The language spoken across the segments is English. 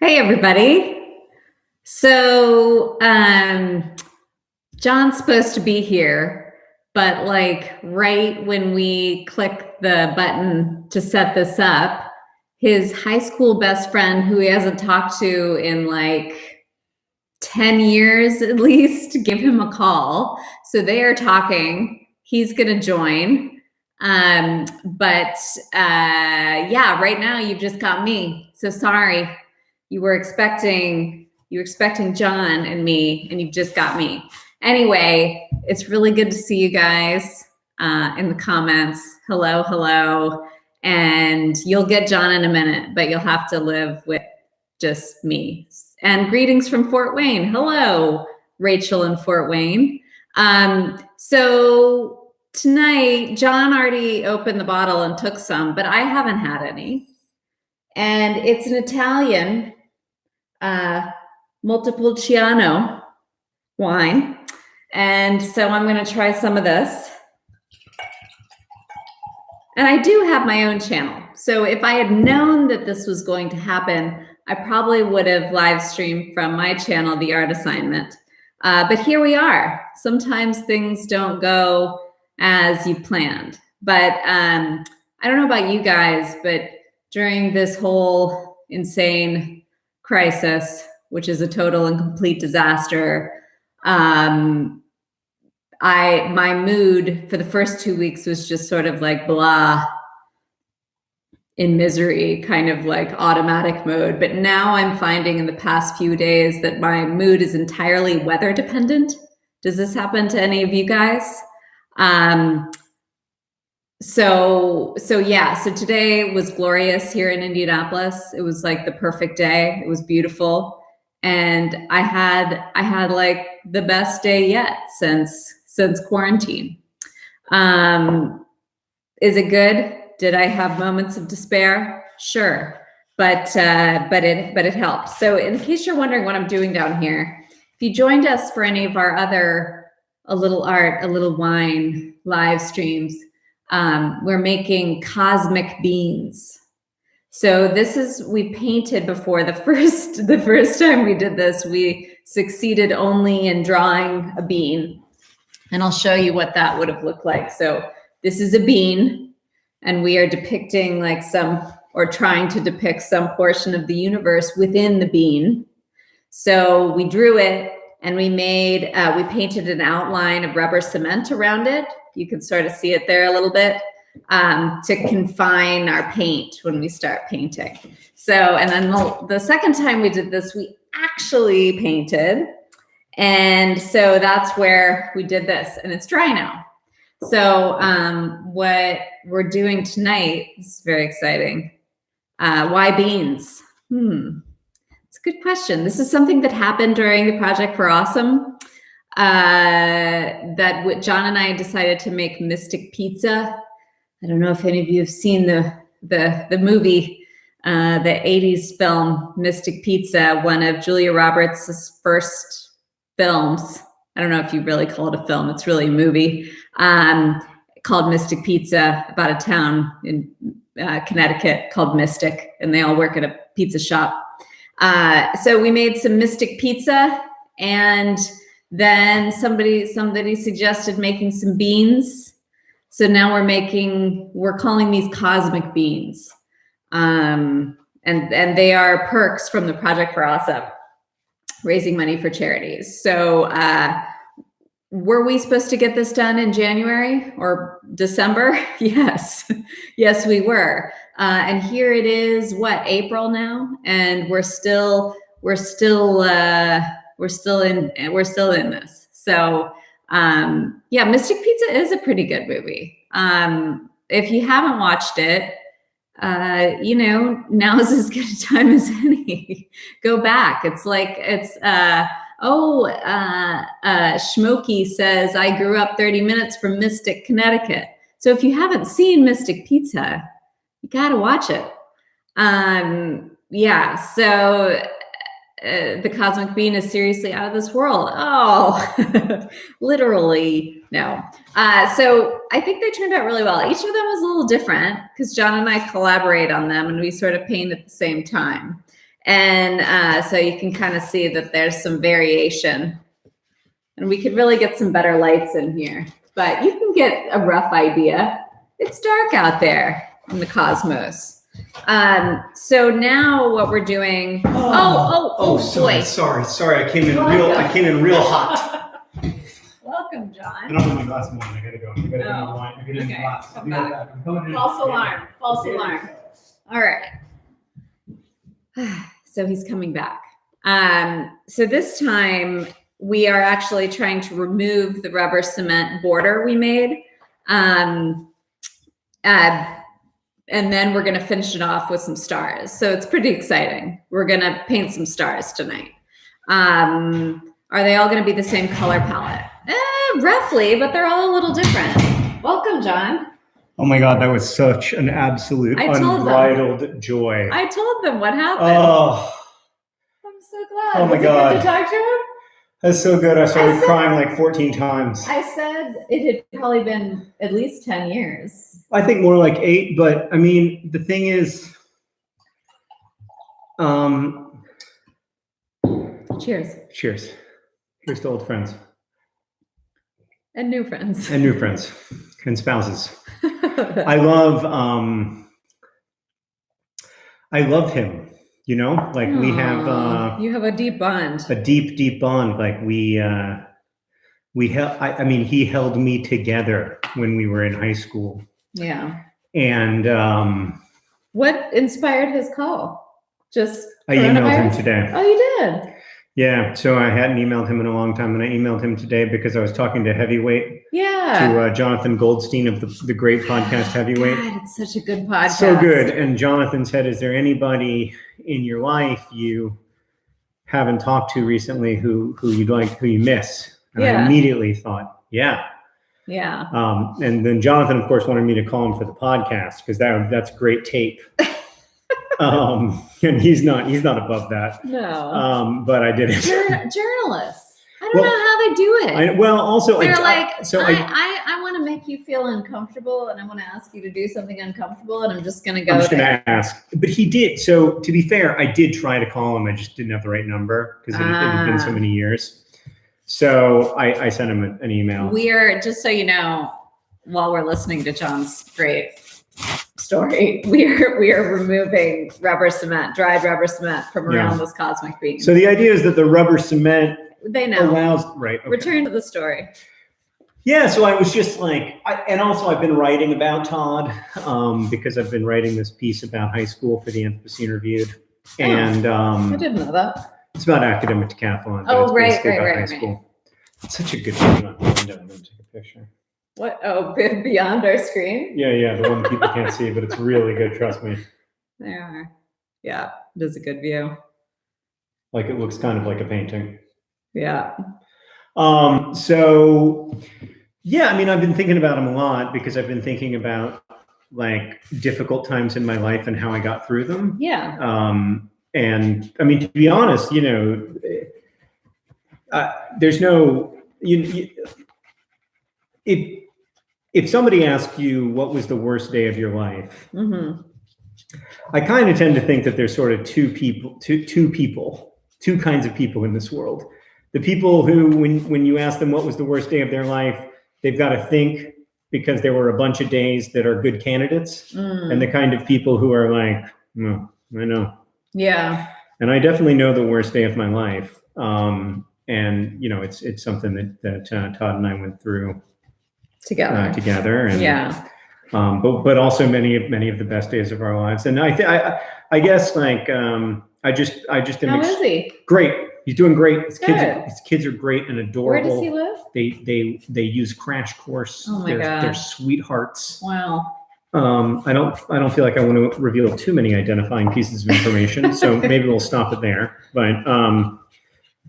Hey, everybody. So, John's supposed to be here, but like right when we click the button to set this up, his high school best friend, who he hasn't talked to in like 10 years at least, give him a call. So they are talking. He's going to join. Yeah, right now you've just got me. So sorry. You were expecting John and me, and you've just got me. Anyway, it's really good to see you guys in the comments. Hello, hello. And you'll get John in a minute, but you'll have to live with just me. And greetings from Fort Wayne. Hello, Rachel in Fort Wayne. So tonight, John already opened the bottle and took some, but I haven't had any. And it's an Italian Montepulciano wine. And so I'm going to try some of this. And I do have my own channel. So if I had known that this was going to happen, I probably would have live streamed from my channel, The Art Assignment. But here we are. Sometimes things don't go as you planned. But I don't know about you guys, but during this whole insane crisis, which is a total and complete disaster, my mood for the first 2 weeks was just sort of like blah, in misery, kind of like automatic mode. But now I'm finding in the past few days that my mood is entirely weather dependent. Does this happen to any of you guys? So today was glorious here in Indianapolis. It was like the perfect day. It was beautiful. And I had like the best day yet since quarantine. Is it good? Did I have moments of despair? Sure. But it helps. So in case you're wondering what I'm doing down here, if you joined us for any of our other A Little Art, A Little Wine live streams, we're making cosmic beans. So we painted before the first time we did this, we succeeded only in drawing a bean. And I'll show you what that would have looked like. So this is a bean, and we are depicting trying to depict some portion of the universe within the bean. So we drew it, and we painted an outline of rubber cement around it. You can sort of see it there a little bit, to confine our paint when we start painting. So, and then the second time we did this, we actually painted. And so that's where we did this, and it's dry now. So what we're doing tonight is very exciting. Why beans? It's a good question. This is something that happened during the Project for Awesome. That John and I decided to make Mystic Pizza. I don't know if any of you have seen the movie, the 80s film Mystic Pizza, one of Julia Roberts' first films. I don't know if you really call it a film. It's really a movie called Mystic Pizza, about a town in Connecticut called Mystic, and they all work at a pizza shop. So we made some Mystic Pizza, and then somebody suggested making some beans. So now we're calling these cosmic beans. And they are perks from the Project for Awesome, raising money for charities. So were we supposed to get this done in January or December? Yes. Yes, we were. And here it is, April now? And we're still in this. So Mystic Pizza is a pretty good movie. If you haven't watched it, now's as good a time as any. Go back. Schmokey says, I grew up 30 minutes from Mystic, Connecticut. So if you haven't seen Mystic Pizza, you got to watch it. The cosmic bean is seriously out of this world. Oh, literally, no. So I think they turned out really well. Each of them was a little different because John and I collaborate on them, and we sort of paint at the same time. And so you can kind of see that there's some variation. And we could really get some better lights in here, but you can get a rough idea. It's dark out there in the cosmos. So now what we're doing, sorry, boy. sorry, I came in real hot. Welcome, John. I don't have my glass of wine, I gotta go. I gotta go in the wine. I gotta get in the Okay, glass. come back. False alarm. All right. So he's coming back. So this time we are actually trying to remove the rubber cement border we made. And then we're going to finish it off with some stars. So it's pretty exciting. We're going to paint some stars tonight. Are they all going to be the same color palette? Roughly, but they're all a little different. Welcome, John. Oh my God, that was such an absolute unbridled joy. I told them what happened. Oh, I'm so glad. Oh my Was God. it good to talk to him? that's so good. I started crying like 14 times. I said it had probably been at least 10 years. I think more like 8, but I mean, the thing is, Cheers. cheers. Here's to old friends And new friends. and new friends and spouses. I love him, you know, like we have, you have a deep bond. a deep bond. Like he held me together when we were in high school. Yeah. And, What inspired his call? Just I emailed him coronavirus? today. Oh, you did? Yeah. So I hadn't emailed him in a long time, and I emailed him today because I was talking to Heavyweight, Yeah. to Jonathan Goldstein of the great podcast Heavyweight. God, it's such a good podcast. So good. And Jonathan said, is there anybody in your life you haven't talked to recently who you'd like, who you miss? And I Yeah. immediately thought, yeah. Yeah. And then Jonathan, of course, wanted me to call him for the podcast because that's great tape. And he's not above that. No. But I did it. Journalists. I don't know how they do it. I want to make you feel uncomfortable, and I want to ask you to do something uncomfortable, and I'm just going to go. I'm just going to ask. But he did. So to be fair, I did try to call him. I just didn't have the right number because it had been so many years. So I sent him an email. We are, just so you know, while we're listening to John's great story, we are removing rubber cement, dried rubber cement from around this cosmic being. So the idea is that the rubber cement They know. allows, right. Okay. Return to the story. Yeah, so I was just like, and also I've been writing about Todd because I've been writing this piece about high school for the Anthropocene Reviewed. And I didn't know that. it's about academic decathlon. But Oh, it's right, basically right, about right, high right. school. It's such a good thing. I'm going to take a picture. What? Oh, beyond our screen? Yeah, the one that people can't see, but it's really good, trust me. There are. Yeah, it is a good view. Like it looks kind of like a painting. Yeah. So yeah, I mean, I've been thinking about him a lot because I've been thinking about like difficult times in my life and how I got through them. Yeah. And I mean, to be honest, you know, there's no, if somebody asks you what was the worst day of your life, Mm-hmm. I kind of tend to think that there's sort of two kinds of people in this world. The people who, when you ask them what was the worst day of their life, they've got to think because there were a bunch of days that are good candidates, and the kind of people who are like, no, I know. Yeah. And I definitely know the worst day of my life. And you know, it's something that Todd and I went through together. And, Yeah. But also many of the best days of our lives. And I guess like I just am How is he? great. He's doing great. His Good. kids are great and Where adorable. does he live? They use Crash Course. Oh my God. They're sweethearts. Wow. I don't feel like I want to reveal too many identifying pieces of information, so maybe we'll stop it there.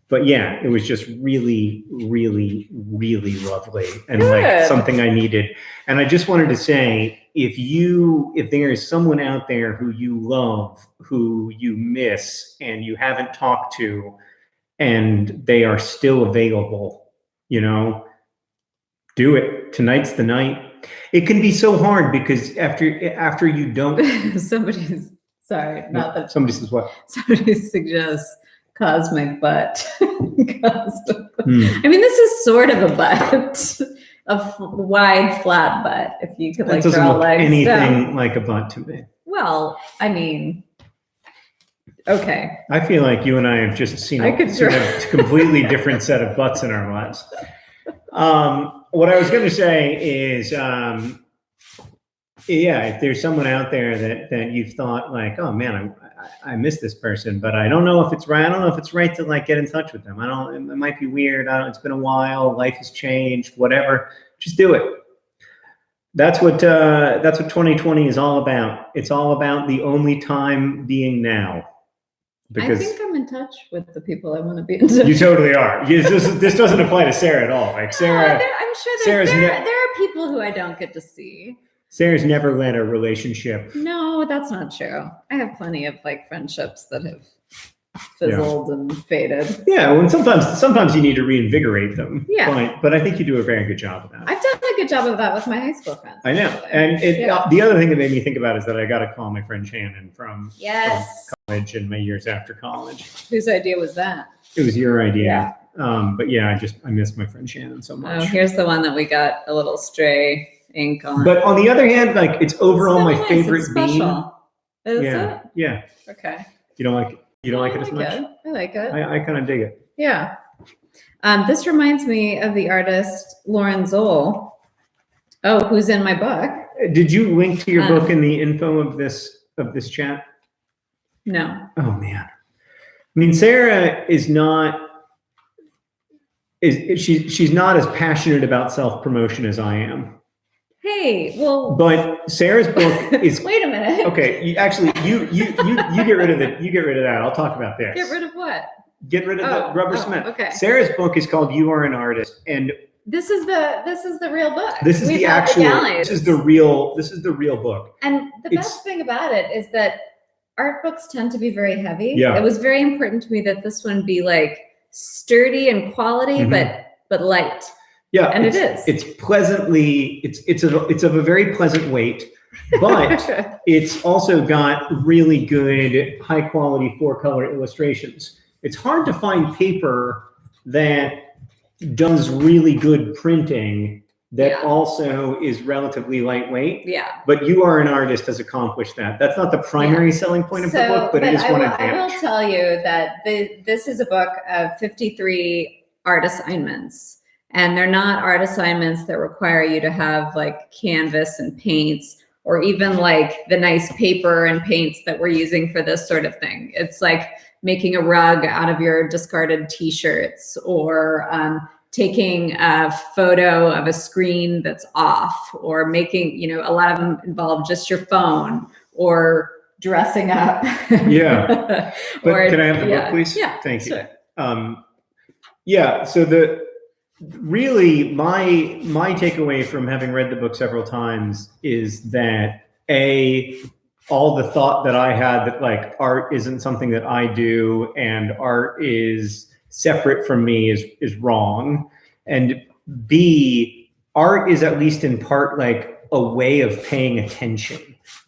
But yeah, it was just really, really, really lovely and like Good. something I needed. And I just wanted to say, if there is someone out there who you love, who you miss, and you haven't talked to, and they are still available, you know, do it. Tonight's the night. It can be so hard because after you don't. Somebody's Sorry, not that Somebody says what? somebody suggests cosmic butt. Cosmic. Hmm. I mean, this is sort of a butt, wide, flat butt. If you could That like doesn't draw look legs anything down. like a butt to me. Well, I mean, okay. I feel like you and I have just seen I could a draw- completely different set of butts in our lives. What I was going to say is, yeah, if there's someone out there that you've thought like, oh man, I miss this person, but I don't know if it's right. I don't know if it's right to like get in touch with them. It might be weird. It's been a while. Life has changed, whatever. Just do it. That's what 2020 is all about. It's all about the only time being now. I think I'm in touch with the people I want to be in touch You with. totally are. This doesn't apply to Sarah at all. Like Sarah, I'm sure Sarah's there are people who I don't get to see. Sarah's never led a relationship. No, that's not true. I have plenty of like friendships that have fizzled and faded. Yeah, when sometimes you need to reinvigorate them. Yeah. But I think you do a very good job of that. I've done a good job of that with my high school friends. I know. actually. And Yeah. the other thing that made me think about is that I got to call my friend Shannon from Yes. college and my years after college. Whose idea was that? It was your idea. But yeah, I miss my friend Shannon so Oh, much. here's the one that we got a little stray ink on. But on the other hand, like it's overall It's my so nice. favorite It's bean. special. Is Yeah. it? Yeah. Okay. You don't like it? You don't like it as much? I like it. I kind of dig it. Yeah. This reminds me of the artist Lauren Zoll. Oh, who's in my book? Did you link to your Um, book in the info of this chat? No. Oh man. I mean, Sarah is not she's not as passionate about self-promotion as I am. Hey, well, But Sarah's book is wait a minute. okay. You get rid of it. You get rid of that. I'll talk about this. Get rid of what? Get rid of the rubber cement. Okay. Sarah's book is called "You Are an Artist," and This is the real book. this is We've the had actual. galleys. This is the real book. And the It's- best thing about it is that art books tend to be very heavy. Yeah. It was very important to me that this one be like sturdy and quality, Mhm. but light. Yeah, And it it's, is. It's pleasantly. It's of a very pleasant weight, but it's also got really good, high quality 4-color illustrations. It's hard to find paper that does really good printing that Yeah. also is relatively lightweight. Yeah. But You Are an Artist has accomplished that. That's not the primary selling point of the book, but it is one I advantage. will tell you that this is a book of 53 art assignments. And they're not art assignments that require you to have like canvas and paints or even like the nice paper and paints that we're using for this sort of thing. It's like making a rug out of your discarded t-shirts or taking a photo of a screen that's off or making, a lot of them involve just your phone or dressing up. Yeah. But can I have the book, please? Yeah. Thank you. Sure. Yeah. So my takeaway from having read the book several times is that all the thought that I had that like art isn't something that I do and art is separate from me is wrong. And B, art is at least in part like a way of paying attention,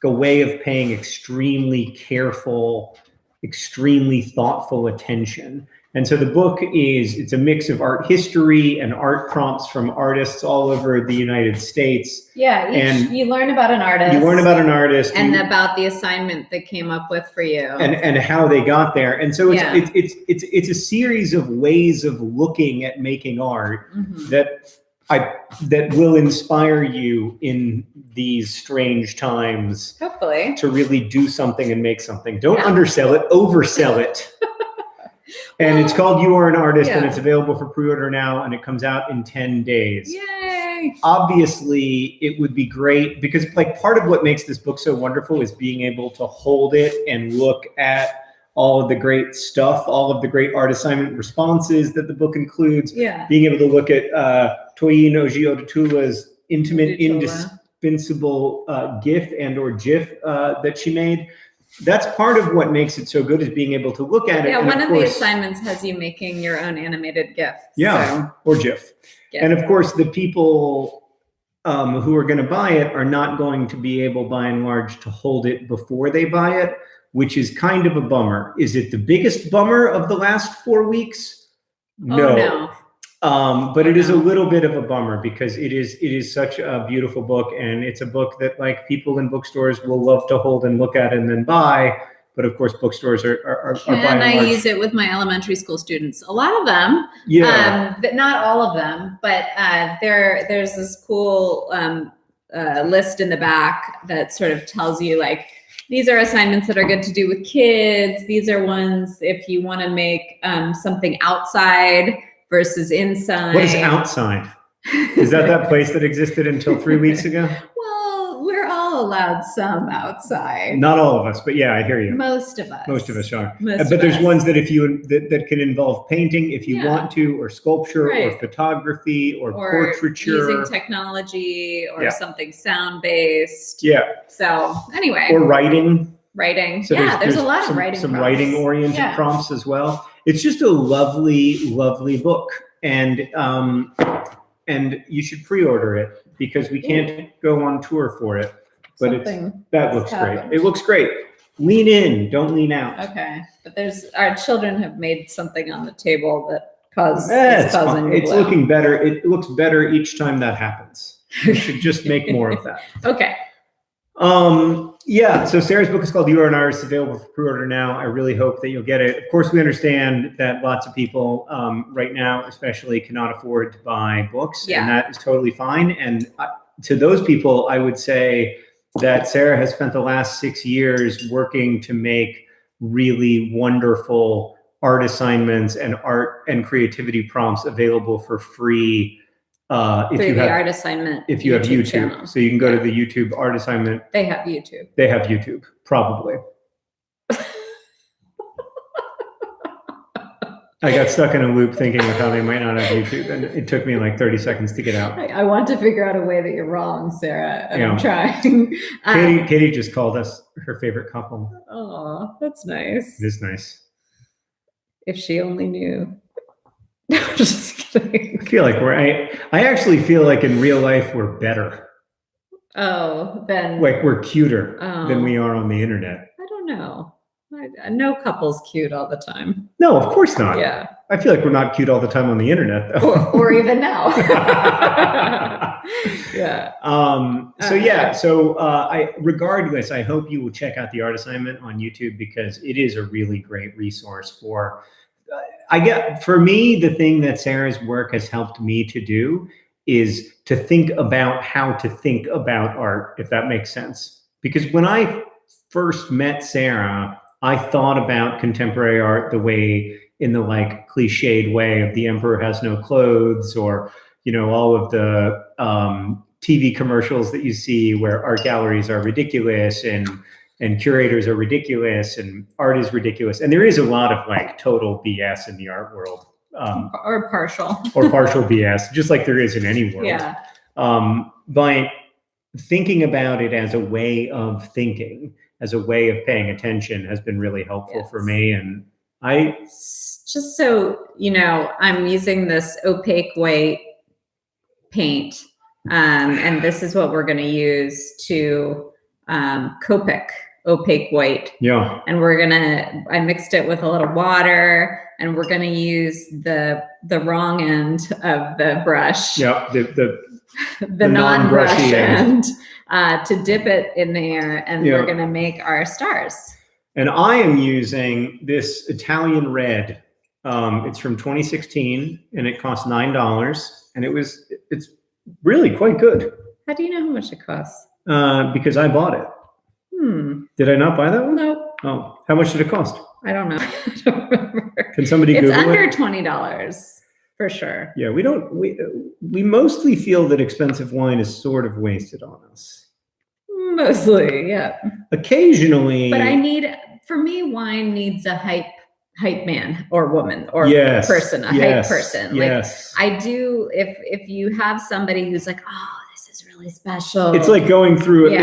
a way of paying extremely careful, extremely thoughtful attention. And so the book it's a mix of art history and art prompts from artists all over the United States. Yeah, And you learn about an artist. You learn about an artist and about the assignment they came up with for you. and how they got there. And so Yeah. it's a series of ways of looking at making art Mhm. that will inspire you in these strange times Hopefully. to really do something and make something. Don't Yeah. undersell it, oversell it. And it's called You Are an Artist, and Yeah. it's available for pre-order now, and it comes out in 10 days. Yay. Obviously, it would be great because like part of what makes this book so wonderful is being able to hold it and look at all of the great stuff, all of the great art assignment responses that the book includes, Yeah. being able to look at Toyin Oji Odutula's intimate, Odutula. indispensable GIF and or GIF that she made. That's part of what makes it so good is being able to look at it. Yeah, and one of the course- assignments has you making your own animated GIF. Yeah, or GIF. Yeah. And of course, the people who are going to buy it are not going to be able, by and large, to hold it before they buy it. which is kind of a bummer. Is it the biggest bummer of the last 4 weeks? Oh, no. But it is a little bit of a bummer because it is such a beautiful book, and it's a book that like people in bookstores will love to hold and look at and then buy. But of course, bookstores are by and Can I large. use it with my elementary school students? A lot of them, but not all of them. But there's this cool list in the back that sort of tells you like, these are assignments that are good to do with kids. These are ones if you want to make something outside versus inside. What is outside? Is that place that existed until 3 weeks ago? Well, we're all allowed some outside. Not all of us, but yeah, I hear you. Most of us. Most of us are. Most but of there's us. ones that if you that can involve painting if you want to, or sculpture, Right. or photography, or portraiture, using technology, or something sound based. Yeah. So anyway. Or writing. So there's a lot some, of writing. Some prompts. writing oriented prompts as well. It's just a lovely, lovely book, and you should pre-order it because we can't go on tour for it. But that looks great. It looks great. Lean in, don't lean out. Okay, but our children have made something on the table that causing it's looking better. It looks better each time that happens. We should just make more of that. Okay. Yeah, so Sarah's book is called You Are an Artist, available for pre-order now. I really hope that you'll get it. Of course, we understand that lots of people right now especially cannot afford to buy books, and that is totally fine. And to those people, I would say that Sarah has spent the last 6 years working to make really wonderful art assignments and art and creativity prompts available for free. If you have YouTube, channel. So you can go to the YouTube art assignment. They have YouTube. They have YouTube, probably. I got stuck in a loop thinking of how they might not have YouTube, and it took me like 30 seconds to get out. I want to figure out a way that you're wrong, Sarah, and I'm trying. Katie just called us her favorite couple. Oh, that's nice. It is nice. If she only knew. No, just kidding. I feel like I actually feel like in real life we're better. Oh, then. Like we're cuter than we are on the internet. I don't know. No couple's cute all the time. No, of course not. Yeah. I feel like we're not cute all the time on the internet, though. or even now. Yeah. Regardless, I hope you will check out the art assignment on YouTube because it is a really great resource for. For me, the thing that Sarah's work has helped me to do is to think about how to think about art, if that makes sense. Because when I first met Sarah, I thought about contemporary art the way, in the like cliched way of The Emperor Has No Clothes, or, all of the TV commercials that you see where art galleries are ridiculous and curators are ridiculous and art is ridiculous. And there is a lot of like total BS in the art world. Or partial. Or partial BS, just like there is in any world. Yeah. But thinking about it as a way of thinking, as a way of paying attention has been really helpful for me. And just so you know, I'm using this opaque white paint. And this is what we're going to use to Copic opaque white. Yeah. And I mixed it with a little water, and we're going to use the wrong end of the brush. Yeah. The non-brush end to dip it in there, and we're going to make our stars. And I am using this Italian red. It's from 2016, and it cost $9, and it's really quite good. How do you know how much it costs? Because I bought it. Did I not buy that one? No. Oh, how much did it cost? I don't know. I don't remember. Can somebody Google it? It's under $20 for sure. Yeah, we mostly feel that expensive wine is sort of wasted on us. Mostly, yeah. Occasionally. But for me, wine needs a hype man or woman or person, hype person. Yes. Like I do, if you have somebody who's like, oh, this is really special. It's like going through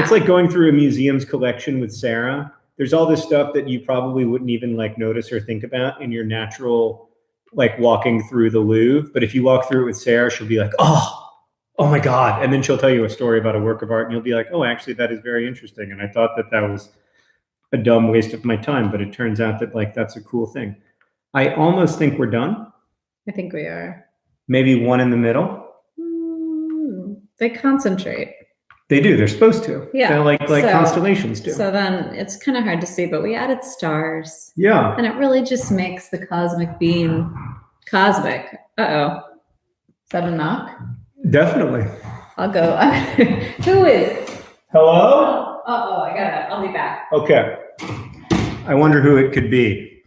a museum's collection with Sarah. There's all this stuff that you probably wouldn't even like notice or think about in your natural, like walking through the Louvre. But if you walk through it with Sarah, she'll be like, oh my God. And then she'll tell you a story about a work of art and you'll be like, oh, actually that is very interesting. And I thought that was a dumb waste of my time, but it turns out that like that's a cool thing. I almost think we're done. I think we are. Maybe one in the middle. They concentrate. They do. They're supposed to. Yeah. They're like So- constellations do. So then it's kind of hard to see, but we added stars. Yeah. And it really just makes the cosmic being cosmic. Uh-oh. Is that a knock? Definitely. I'll go. Who is? Hello? Uh-oh, I'll be back. Okay. I wonder who it could be.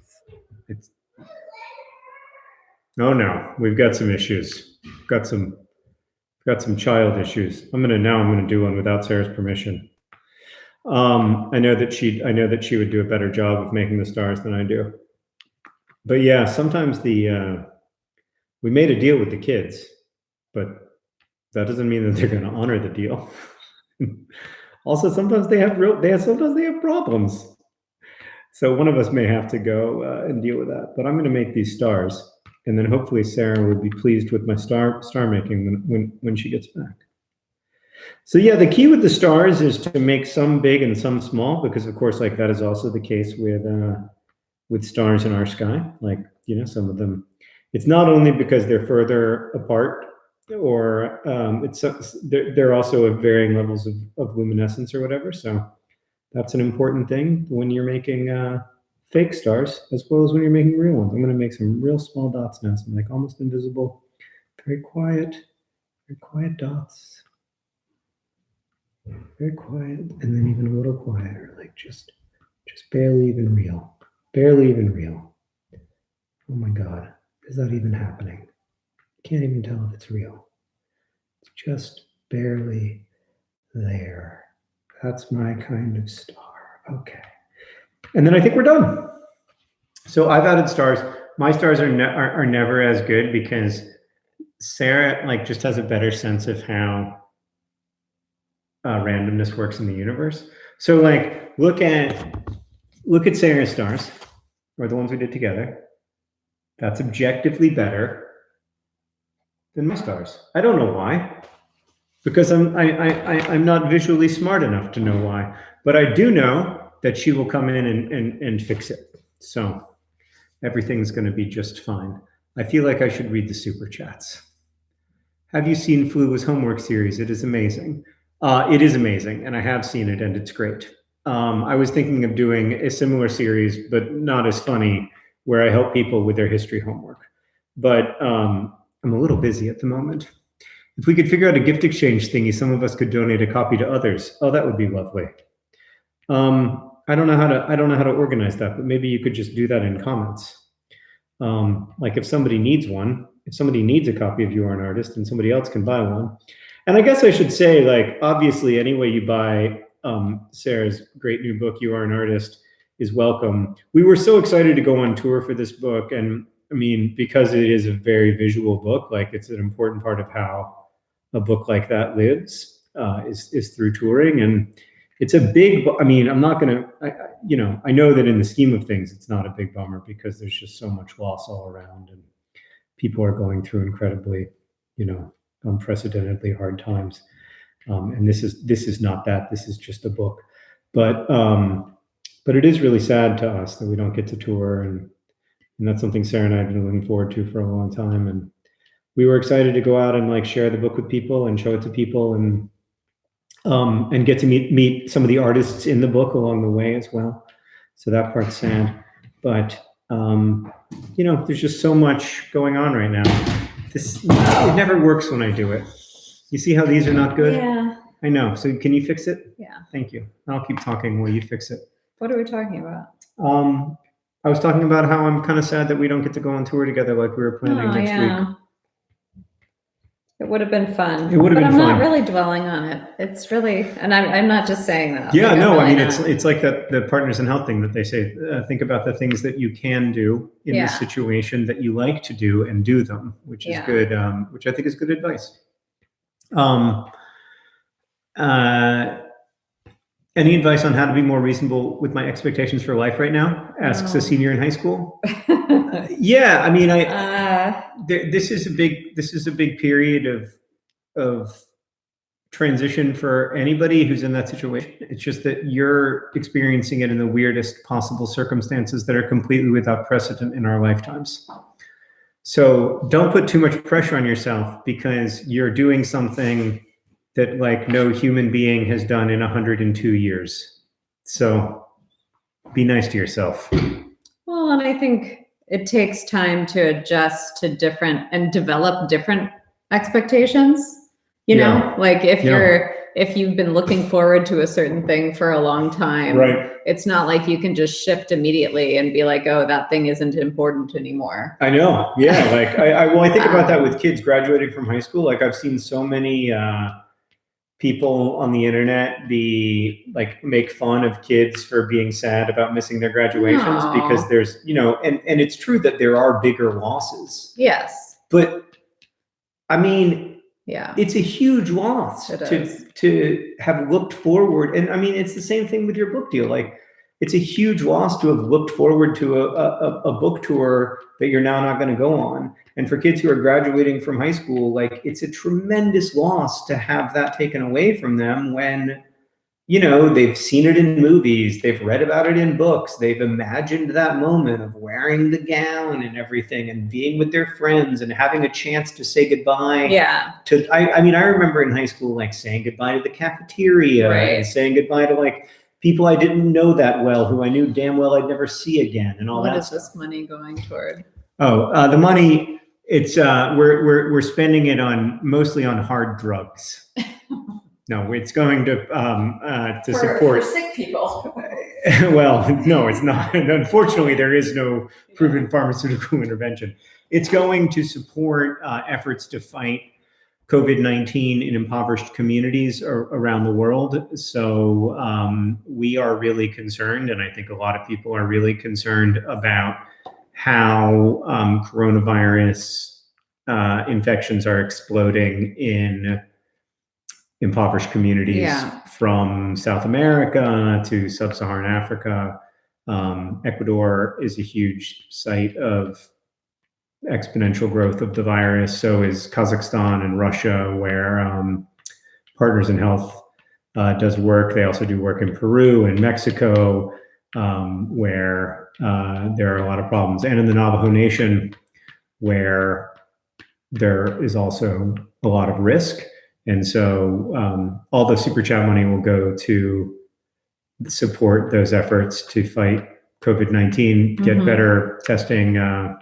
Oh no, we've got some issues. Got some child issues. I'm gonna do one without Sarah's permission. I know that she would do a better job of making the stars than I do. But yeah, sometimes we made a deal with the kids, but that doesn't mean that they're going to honor the deal. Also, sometimes they have problems. So one of us may have to go and deal with that. But I'm going to make these stars, and then hopefully Sarah will be pleased with my star making when she gets back. So yeah, the key with the stars is to make some big and some small, because of course, like that is also the case with stars in our sky. Like, you know, some of them, it's not only because they're further apart, or they're also at varying levels of luminescence or whatever. So that's an important thing when you're making fake stars, as well as when you're making real ones. I'm going to make some real small dots now, some like almost invisible, very quiet dots. Very quiet, and then even a little quieter, like just barely even real. Barely even real. Oh my God, is that even happening? Can't even tell if it's real. It's just barely there. That's my kind of star. Okay. And then I think we're done. So I've added stars. My stars are never as good because Sarah like just has a better sense of how randomness works in the universe. So like look at Sarah's stars, or the ones we did together. That's objectively better than my stars. I don't know why, because I'm not visually smart enough to know why, but I do know that she will come in and fix it. So everything's going to be just fine. I feel like I should read the super chats. Have you seen Flua's homework series? It is amazing. It is amazing, and I have seen it, and it's great. I was thinking of doing a similar series, but not as funny, where I help people with their history homework. But I'm a little busy at the moment. If we could figure out a gift exchange thingy, some of us could donate a copy to others. Oh, that would be lovely. I don't know how to organize that, but maybe you could just do that in comments. Like if somebody needs one, if somebody needs a copy of You Are an Artist, and somebody else can buy one. And I guess I should say, like, obviously, any way you buy Sarah's great new book, You Are an Artist, is welcome. We were so excited to go on tour for this book. And I mean, because it is a very visual book, like it's an important part of how a book like that lives, is through touring. And it's a big, I mean, I'm not going to, I know that in the scheme of things, it's not a big bummer because there's just so much loss all around and people are going through incredibly, unprecedentedly hard times. And this is not that. This is just a book. But it is really sad to us that we don't get to tour, and that's something Sarah and I have been looking forward to for a long time. And we were excited to go out and like share the book with people and show it to people, and get to meet some of the artists in the book along the way as well. So that part's sad, but there's just so much going on right now. It never works when I do it. You see how these are not good? Yeah. I know. So can you fix it? Yeah. Thank you. I'll keep talking while you fix it. What are we talking about? I was talking about how I'm kind of sad that we don't get to go on tour together like we were planning next week. It would have been fun. It would have been fun. fun. I'm not really dwelling on it. It's really, and I'm not just saying that. Yeah, like, no, really it's like the Partners in Health thing that they say, think about the things that you can do in this situation that you like to do and do them, which is good, which I think is good advice. Any advice on how to be more reasonable with my expectations for life right now? Asks a senior in high school. Yeah, I mean, this is a big period of transition for anybody who's in that situation. It's just that you're experiencing it in the weirdest possible circumstances that are completely without precedent in our lifetimes. So don't put too much pressure on yourself, because you're doing something that like no human being has done in 102 years. So be nice to yourself. Well, and I think it takes time to adjust to different and develop different expectations. You know, like if you've been looking forward to a certain thing for a long time, Right. it's not like you can just shift immediately and be like, oh, that thing isn't important anymore. I know. Yeah. Like I think about that with kids graduating from high school. Like I've seen so many people on the internet make fun of kids for being sad about missing their graduations, because there's, and it's true that there are bigger losses. Yes. But I mean, yeah, it's a huge loss to have looked forward. And I mean, it's the same thing with your book deal. Like, it's a huge loss to have looked forward to a book tour that you're now not going to go on. And for kids who are graduating from high school, like, it's a tremendous loss to have that taken away from them when, they've seen it in movies, they've read about it in books, they've imagined that moment of wearing the gown and everything and being with their friends and having a chance to say goodbye. Yeah. I remember in high school, like, saying goodbye to the cafeteria, right, and saying goodbye to like people I didn't know that well, who I knew damn well I'd never see again, and all that. What is this money going toward? Oh, the money, it's we're spending it mostly on hard drugs. No, it's going to support for sick people. Well, no, it's not. Unfortunately, there is no proven pharmaceutical intervention. It's going to support efforts to fight COVID-19 in impoverished communities around the world. So we are really concerned, and I think a lot of people are really concerned about how coronavirus infections are exploding in impoverished communities, from South America to sub-Saharan Africa. Ecuador is a huge site of exponential growth of the virus. So is Kazakhstan and Russia, where Partners in Health does work. They also do work in Peru and Mexico, where there are a lot of problems, and in the Navajo Nation, where there is also a lot of risk. And so all the Super Chat money will go to support those efforts to fight COVID-19, get better testing, and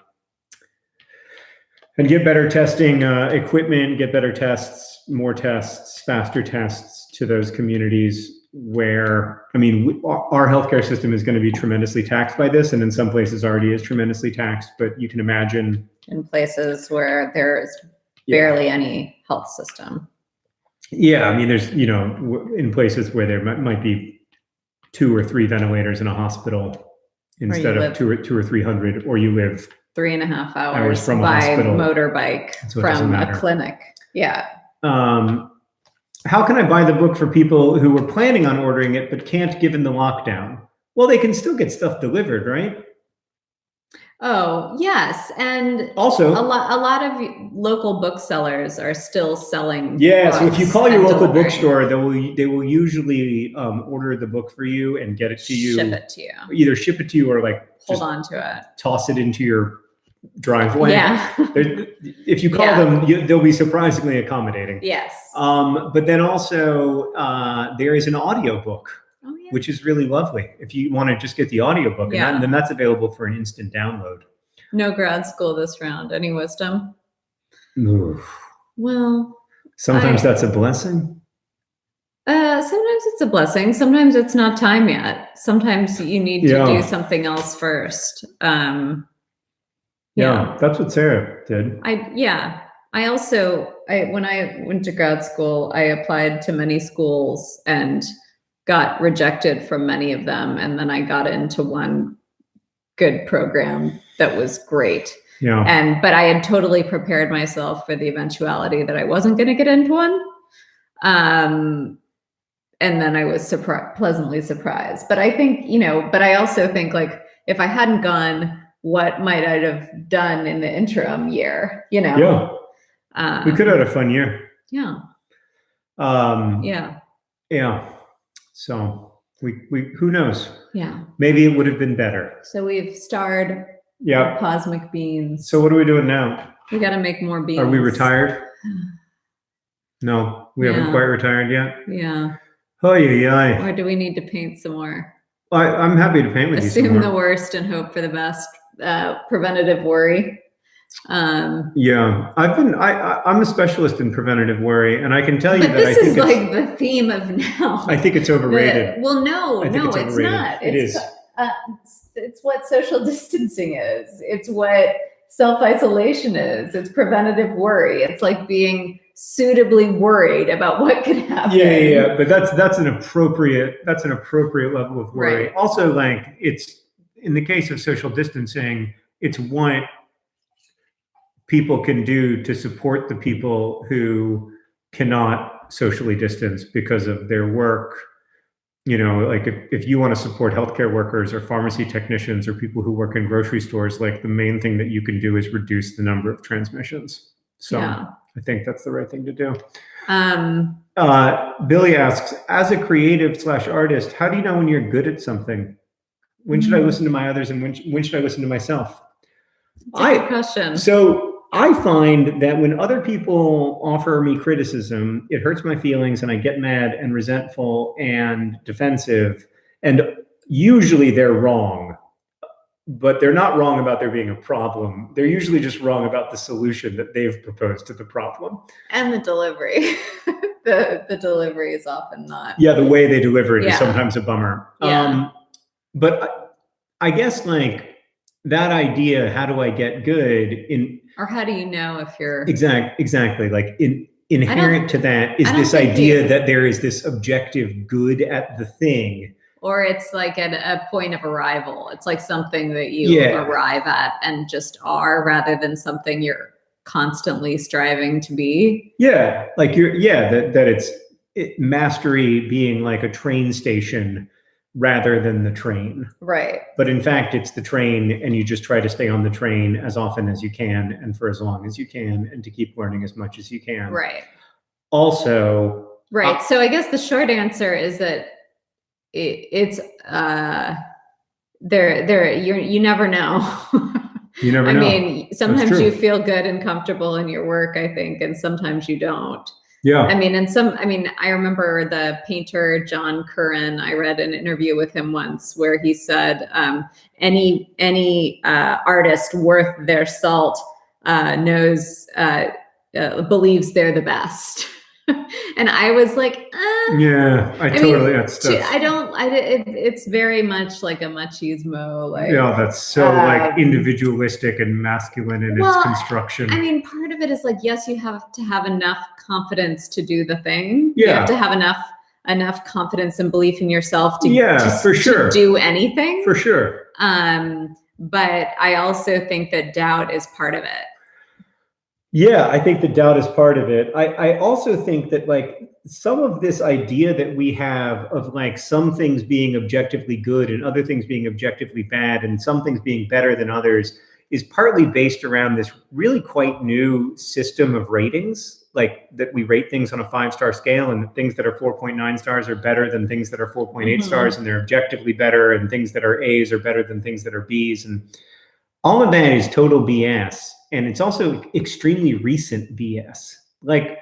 get better testing equipment, get better tests, more tests, faster tests to those communities where, I mean, our healthcare system is going to be tremendously taxed by this, and in some places already is tremendously taxed, but you can imagine in places where there's barely any health system. Yeah, I mean, there's, in places where there might be 2 or 3 ventilators in a hospital instead of 200 or 300, or you live 3.5 hours from by a hospital, motorbike from a clinic. Yeah. How can I buy the book for people who were planning on ordering it but can't given the lockdown? Well, they can still get stuff delivered, right? Oh, yes. And also a lot of local booksellers are still selling. Yeah. So if you call your local bookstore, they will usually order the book for you and get it to you. Ship it to you. Either ship it to you or like hold on to it. Toss it into your driveway. Yeah. If you call them, they'll be surprisingly accommodating. Yes. But then also there is an audiobook. Oh, yeah. Which is really lovely. If you want to just get the audiobook, and then that's available for an instant download. No grad school this round. Any wisdom? Oof. Well, sometimes that's a blessing. Sometimes it's a blessing. Sometimes it's not time yet. Sometimes you need to do something else first. That's what Sarah did. I also, when I went to grad school, I applied to many schools and got rejected from many of them. And then I got into one good program that was great. Yeah. But I had totally prepared myself for the eventuality that I wasn't going to get into one. And then I was pleasantly surprised. But I think, but I also think, like, if I hadn't gone, what might I have done in the interim year, Yeah. We could have had a fun year. Yeah. Yeah. Yeah. So we who knows? Yeah. Maybe it would have been better. So we've starred our Yeah. cosmic beans. So what are we doing now? We got to make more beans. Are we retired? No, we haven't Yeah. quite retired yet. Yeah. Oh yeah. Or do we need to paint some more? I'm happy to paint with you some Assume the more. worst and hope for the best. Preventative worry. Yeah, I'm a specialist in preventative worry, and I can tell you But that I this think is it's, like the theme of now. I think it's overrated. Well, no, I think no, it's it's overrated. not. It is. It's what social distancing is. It's what self-isolation is. It's preventative worry. It's like being suitably worried about what could happen. Yeah. But that's an appropriate level of worry. Right. Also, like, it's in the case of social distancing, it's what people can do to support the people who cannot socially distance because of their work. You know, like if you want to support healthcare workers or pharmacy technicians or people who work in grocery stores, like the main thing that you can do is reduce the number of transmissions. So Yeah. I think that's the right thing to do. Um, Billy asks, as a creative/artist, how do you know when you're good at something? When should I listen to my others, and when should I listen to myself? it's a good question. So I find that when other people offer me criticism, it hurts my feelings and I get mad and resentful and defensive. And usually they're wrong, but they're not wrong about there being a problem. They're usually just wrong about the solution that they've proposed to the problem. And the delivery. the delivery is often not. Yeah, the way they deliver it is Yeah. sometimes a bummer. Yeah. But I guess like that idea, how do I get good in Or how do you know if you're exactly like inherent to that is I don't this think idea you- that there is this objective good at the thing. or it's like at a point of arrival. It's like something that you Yeah. arrive at and just are rather than something you're constantly striving to be. Yeah, like that it's mastery being like a train station rather than the train. Right. But in fact, it's the train, and you just try to stay on the train as often as you can and for as long as you can, and to keep learning as much as you can. Right. Also, Right. So I guess the short answer is that it's you never know. you never I know. mean, sometimes true. you feel good and comfortable in your work, I think, and sometimes you don't. Yeah. I mean, I remember the painter John Curran. I read an interview with him once where he said, any artist worth their salt believes they're the best. And I was like, Yeah, it's very much like a machismo. Like, yeah, that's so like individualistic and masculine in its construction. I mean, part of it is like, yes, you have to have enough confidence to do the thing. Yeah. You have to have enough confidence and belief in yourself to, for sure. to do anything. For sure. But I also think that doubt is part of it. Yeah, I think the doubt is part of it. I also think that like some of this idea that we have of like some things being objectively good and other things being objectively bad and some things being better than others is partly based around this really quite new system of ratings, like that we rate things on a 5-star scale, and things that are 4.9 stars are better than things that are 4.8 stars, and they're objectively better, and things that are A's are better than things that are B's. And all of that is total BS. And it's also extremely recent BS. Like,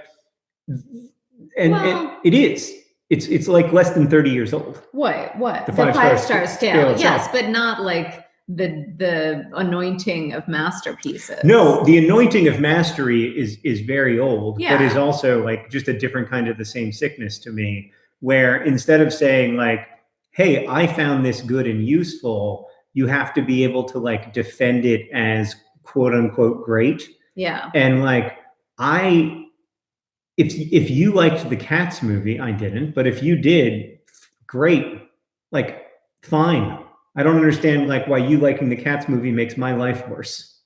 it is. It's like less than 30 years old. What? The The 5-star scale. scale Yes, itself. but not like the anointing of masterpieces. No, the anointing of mastery is very old, Yeah. but is also like just a different kind of the same sickness to me, where instead of saying like, hey, I found this good and useful, you have to be able to like defend it as quote unquote great. Yeah. And like, if you liked the Cats movie, I didn't, but if you did, great, like fine. I don't understand like why you liking the Cats movie makes my life worse.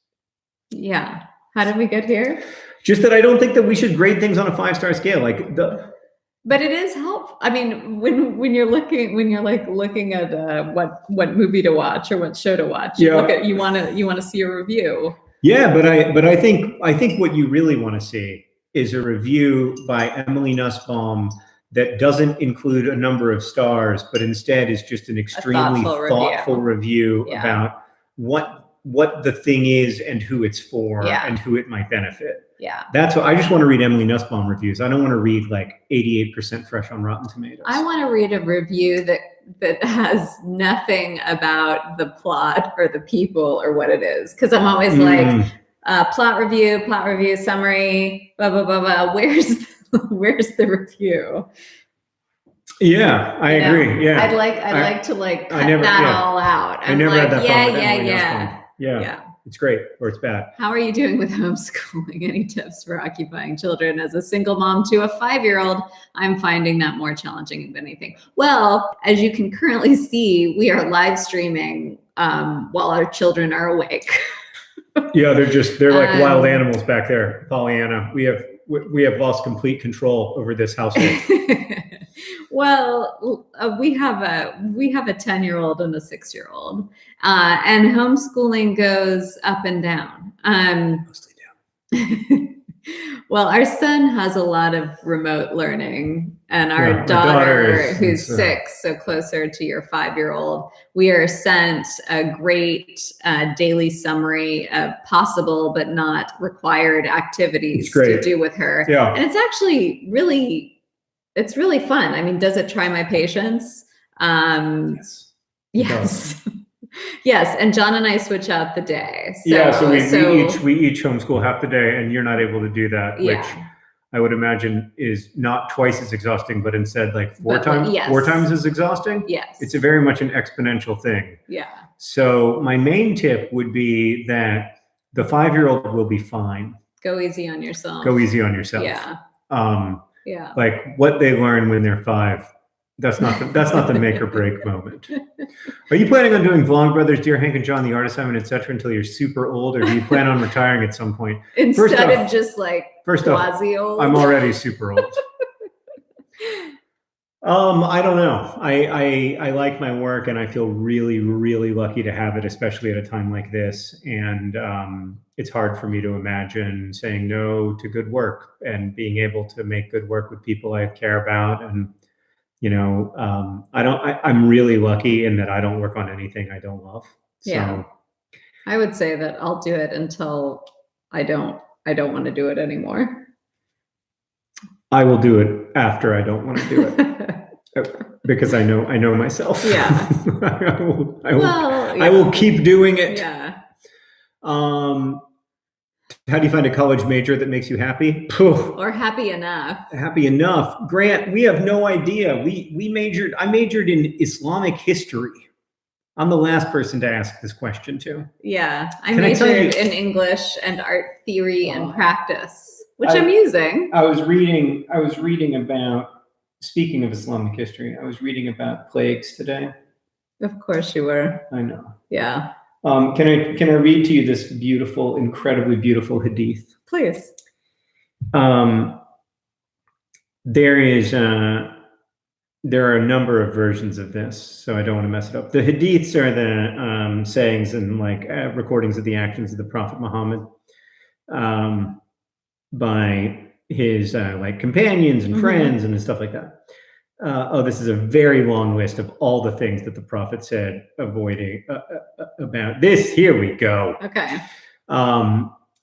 Yeah. How did we get here? Just that I don't think that we should grade things on a 5-star scale. Like But it is helpful. I mean, when you're looking at what movie to watch or what show to watch, you want to see a review. Yeah, but I think what you really want to see is a review by Emily Nussbaum that doesn't include a number of stars, but instead is just an extremely thoughtful review Yeah. about what the thing is and who it's for Yeah. and who it might benefit. Yeah. That's what I just want to read Emily Nussbaum reviews. I don't want to read like 88% fresh on Rotten Tomatoes. I want to read a review that has nothing about the plot or the people or what it is. Cause I'm always like, plot review, summary, blah, blah, blah, blah. Where's the review? Yeah, I agree. Yeah. I'd like to cut that all out. I never had that problem with Emily yeah. Nussbaum. Yeah. It's great or it's bad. How are you doing with homeschooling? Any tips for occupying children? As a single mom to a 5-year-old, I'm finding that more challenging than anything. Well, as you can currently see, we are live streaming while our children are awake. Yeah, they're like wild animals back there, Pollyanna. We have lost complete control over this household. Well, we have a 10-year-old and a 6-year-old, and homeschooling goes up and down. Mostly down. Well, our son has a lot of remote learning, and our daughter, who's 6, so closer to your 5-year-old, we are sent a great daily summary of possible but not required activities to do with her. Yeah. And it's actually really fun. I mean, does it try my patience? Yes. Yes, and John and I switch out the day. So we each homeschool half the day, and you're not able to do that, which I would imagine is not twice as exhausting, but instead like four times as exhausting. Yes. It's very much an exponential thing. Yeah. So my main tip would be that the 5-year-old will be fine. Go easy on yourself. Yeah. Yeah. Like what they learn when they're 5. That's not the make or break moment. Are you planning on doing Vlogbrothers, Dear Hank and John, The Art Assignment, etc. until you're super old, or do you plan on retiring at some point? Instead of just like quasi-old? I'm already super old. I don't know. I like my work, and I feel really, really lucky to have it, especially at a time like this. And it's hard for me to imagine saying no to good work and being able to make good work with people I care about. And I'm really lucky in that I don't work on anything I don't love. So, yeah. I would say that I'll do it until I don't want to do it anymore. I will do it after I don't want to do it because I know myself. Yeah. I will keep doing it. Yeah. How do you find a college major that makes you happy? Or happy enough? Happy enough. Grant, we have no idea. I majored in Islamic history. I'm the last person to ask this question to. Yeah. I majored in English and art theory and practice, which I'm using. I was reading about, speaking of Islamic history, I was reading about plagues today. Of course you were. I know. Yeah. Can I read to you this beautiful, incredibly beautiful hadith? Please. There are a number of versions of this, so I don't want to mess it up. The hadiths are the sayings and recordings of the actions of the Prophet Muhammad by his companions and friends and stuff like that. This is a very long list of all the things that the Prophet said avoiding about this. Here we go. Okay.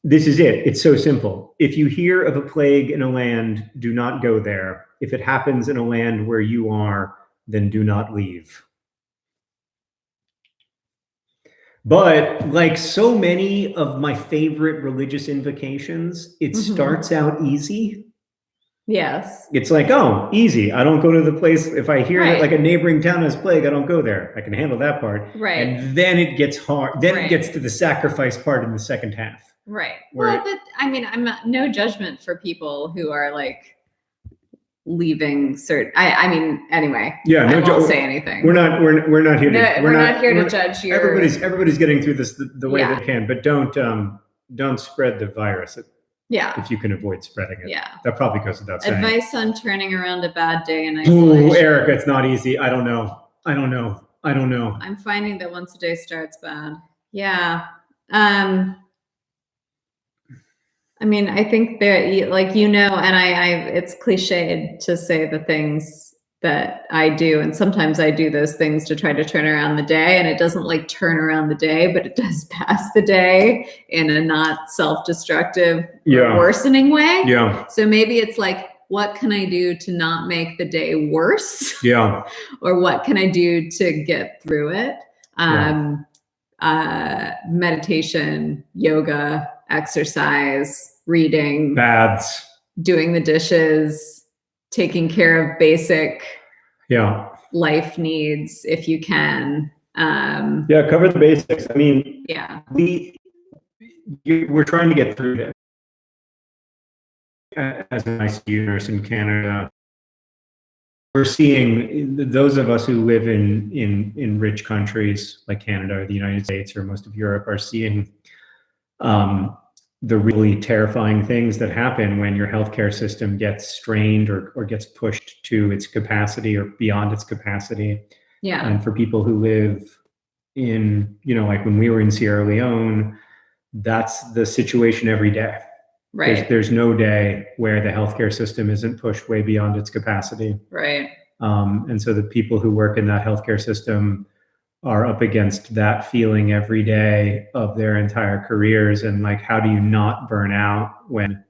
This is it. It's so simple. If you hear of a plague in a land, do not go there. If it happens in a land where you are, then do not leave. But like so many of my favorite religious invocations, it starts out easy. Yes. It's like, oh, easy. I don't go to the place. If I hear that like a neighboring town has plague, I don't go there. I can handle that part. Right. And then it gets hard. Then it gets to the sacrifice part in the second half. Right. Well, but I mean, I'm not, no judgment for people who are like leaving certain. I mean, anyway. Yeah. I won't say anything. We're not here to. We're not here to judge you. Everybody's getting through this the way they can, but don't spread the virus. Yeah. If you can avoid spreading it. Yeah. That probably goes without saying. Advice on turning around a bad day in isolation. Ooh, Erica, it's not easy. I don't know. I'm finding that once a day starts bad. Yeah. I mean, I think there, like, and it's cliched to say the things that I do. And sometimes I do those things to try to turn around the day, and it doesn't like turn around the day, but it does pass the day in a not self-destructive or worsening way. Yeah. So maybe it's like, what can I do to not make the day worse? Yeah. Or what can I do to get through it? Meditation, yoga, exercise, reading, baths, doing the dishes, taking care of basic life needs if you can. Cover the basics. I mean, we're trying to get through this. As an ICU nurse in Canada, we're seeing those of us who live in rich countries like Canada or the United States or most of Europe are seeing the really terrifying things that happen when your healthcare system gets strained or gets pushed to its capacity or beyond its capacity. Yeah. And for people who live in, like when we were in Sierra Leone, that's the situation every day. Right. There's no day where the healthcare system isn't pushed way beyond its capacity. Right. And so the people who work in that healthcare system are up against that feeling every day of their entire careers. And like, how do you not burn out when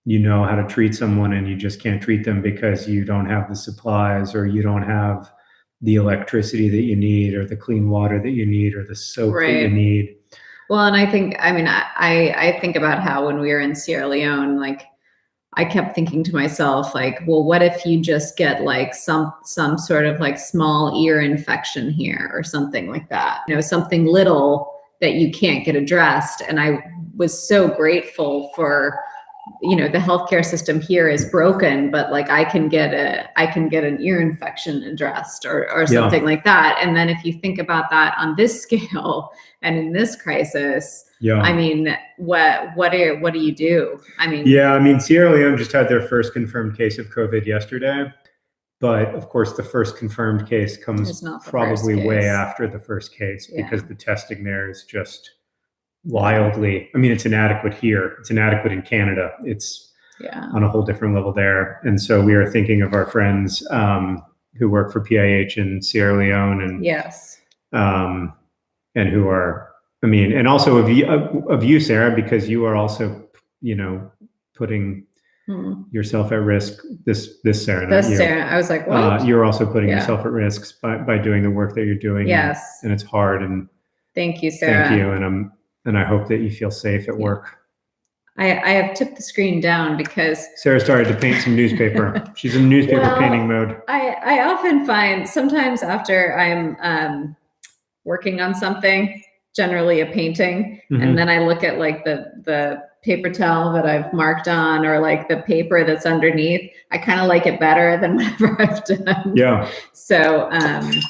you know how to treat someone and you just can't treat them because you don't have the supplies or you don't have the electricity that you need or the clean water that you need or the soap that you need? Well, and I think about how when we were in Sierra Leone, like I kept thinking to myself, like, well, what if you just get like some sort of like small ear infection here or something like that, something little that you can't get addressed. And I was so grateful for, the healthcare system here is broken, but like I can get an ear infection addressed or something like that. And then if you think about that on this scale and in this crisis, I mean, what do you do? I mean, Sierra Leone just had their first confirmed case of COVID yesterday, but of course the first confirmed case comes probably way after the first case because the testing there is just wildly, it's inadequate here. It's inadequate in Canada. It's on a whole different level there. And so we are thinking of our friends who work for PIH in Sierra Leone and who are, and also of you, Sarah, because you are also, putting yourself at risk. This Sarah, not you. Sarah, I was like, what? You're also putting yourself at risk by doing the work that you're doing. Yes. And it's hard. And thank you, Sarah. Thank you. And I hope that you feel safe at work. I have tipped the screen down because Sarah started to paint some newspaper. She's in newspaper painting mode. I often find sometimes after I'm working on something, generally a painting, and then I look at like the paper towel that I've marked on or like the paper that's underneath, I kind of like it better than whatever I've done. Yeah. So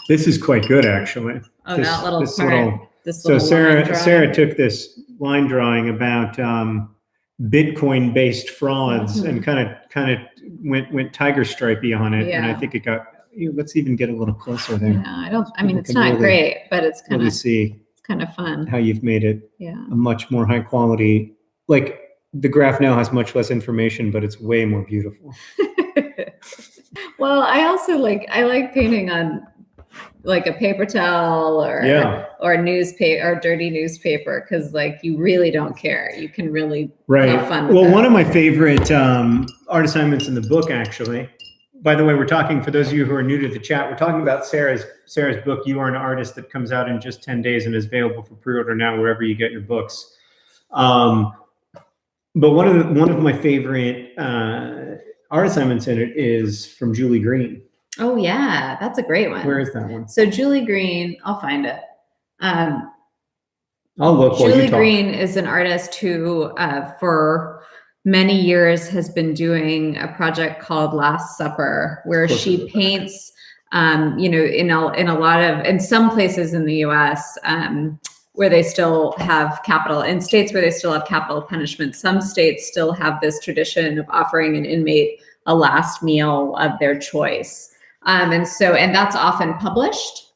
this is quite good, actually. Oh, that little part. So Sarah took this line drawing about Bitcoin-based frauds and kind of went tiger stripey on it, and I think it got. Let's even get a little closer there. Yeah, it's not really great, but it's kind of see. It's kind of fun how you've made it. Yeah. A much more high quality. Like the graph now has much less information, but it's way more beautiful. Well, I like painting on like a paper towel or newspaper or dirty newspaper because like you really don't care. You can really have fun with one of my favorite art assignments in the book, actually. By the way, we're talking, for those of you who are new to the chat, we're talking about Sarah's book, You Are an Artist, that comes out in just 10 days and is available for pre-order now wherever you get your books. But one of my favorite art assignments in it is from Julie Green. Oh yeah, that's a great one. Where is that one? So Julie Green, I'll find it. I'll look. Julie Green is an artist who, for many years, has been doing a project called Last Supper, where she paints, in some places in the U.S. Where they still have in states where they still have capital punishment. Some states still have this tradition of offering an inmate a last meal of their choice. And that's often published,